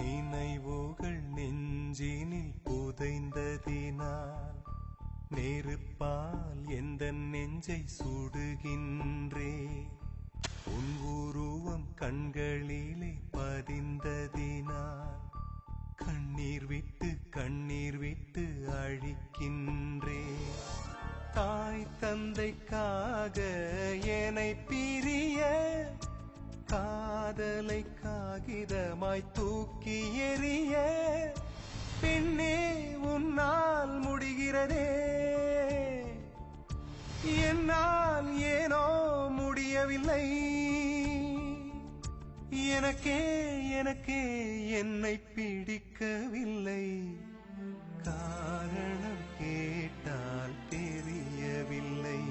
நினைவுகள் நெஞ்சினில் புதைந்ததினால் நெருப்பால் எந்த நெஞ்சை சுடுகின்றே. உன் உருவம் கண்களிலே பதிந்ததினால் கண்ணீர் விட்டு அழிக்கின்றே. தாய் தந்தைக்காக என்னை பிரிய காதலை காகிதமாய் தூக்கி எறிய பெண்ணே உன்னால் முடிகிறதே, என்னால் ஏனோ முடியவில்லை. எனக்கே என்னை பிடிக்கவில்லை. காரணம் கேட்டால் தெரியவில்லை.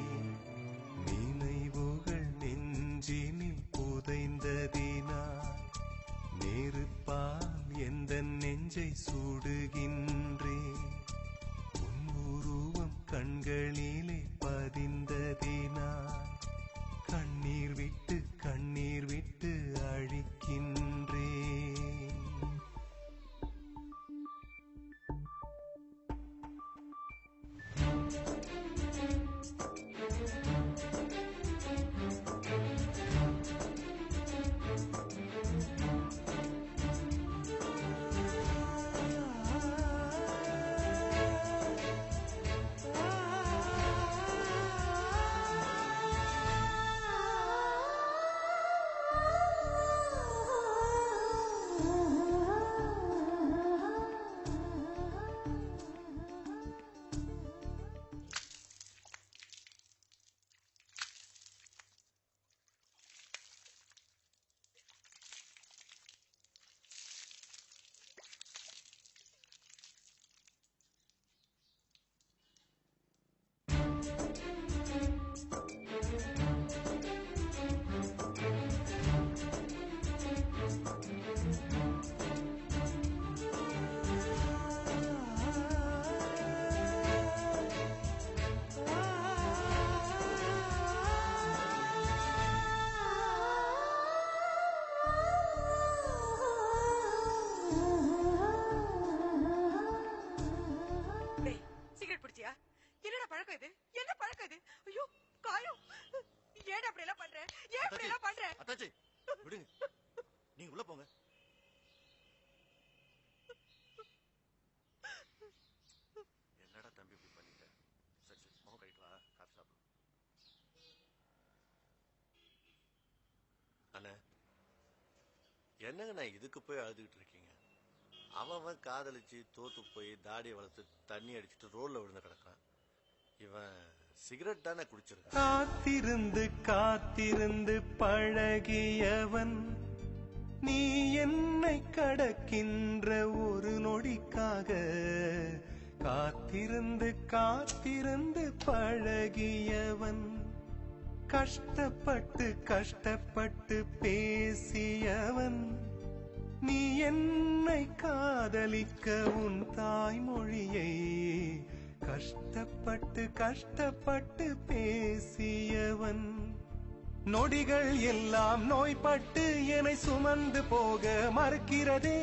நினைவுகள் நெஞ்சினில் புதைந்ததினால் நெருப்பால் எந்த நெஞ்சை சுடுகின்றே. உன் உருவம் கண்களிலே பதிந்ததினால் கண்ணீர் விட்டு அழிக்கின்றே. என்னடா பழக்கம் இது? என்ன பழக்கம் இது? ஐயோ காயம்! ஏன் அப்படி எல்லாம் பண்ற? ஏன் அப்படி எல்லாம் பண்ற? அத்தாச்சி விடுங்க, நீங்க உள்ள போங்க. என்னடா தம்பி இப்படி பண்ணிட்ட? சரி சரி முகம் கழிட்டு வா, காஃபி சாப்பிடு. அண்ணா என்னங்க நான் இதுக்கு போய் அழுதுகிட்டு இருக்கீங்க? அவன் காதலிச்சு தோத்து போய் தாடியை வளர்த்து தண்ணி அடிச்சுட்டு ரோட்ல விழுந்து கிடக்கான். இவன் சிகரெட் தானே குடிச்சிருக்கான். காத்திருந்து பழகியவன் நீ என்னை கடக்கின்ற ஒரு நொடிக்காக. காத்திருந்து பழகியவன் கஷ்டப்பட்டு பேசியவன் நீ என்னை காதலிக்க உன் தாய்மொழியை கஷ்டப்பட்டு பேசியவன். நொடிகள் எல்லாம் நோய்பட்டு என்னை சுமந்து போக மறுக்கிறதே.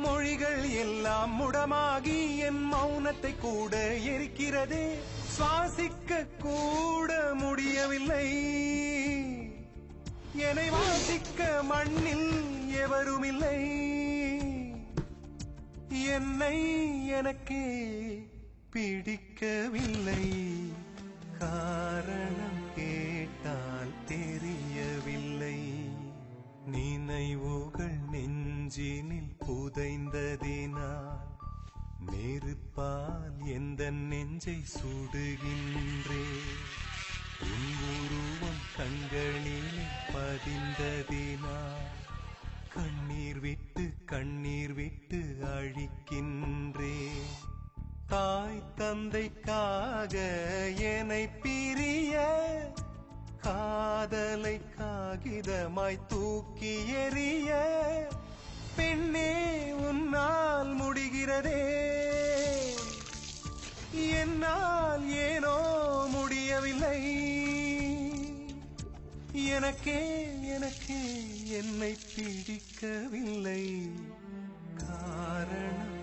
மொழிகள் எல்லாம் முடமாகி என் மௌனத்தை கூட எரிக்கிறதே. சுவாசிக்க கூட முடியவில்லை. என்னை வாசிக்க மண்ணில் எவருமில்லை. என்னை எனக்கே பிடிக்கவில்லை. காரணம் கேட்டால் தெரியவில்லை. நினைவுகள் நெஞ்சினில் புதைந்ததினால் நெருப்பால் எந்த நெஞ்சை சுடுகின்றே. உன் உருவம் கண்களிலே பதிந்ததினால் கண்ணீர் விட்டு அழிக்கின்றே. தாய் தந்தைக்காக என்னை பிரிய காதலை காகிதமாய் தூக்கி எறிய பெண்ணே உன்னால் முடிகிறதே. என்னால் ஏனோ முடியவில்லை. எனக்கே என்னை பிடிக்கவில்லை. காரணம்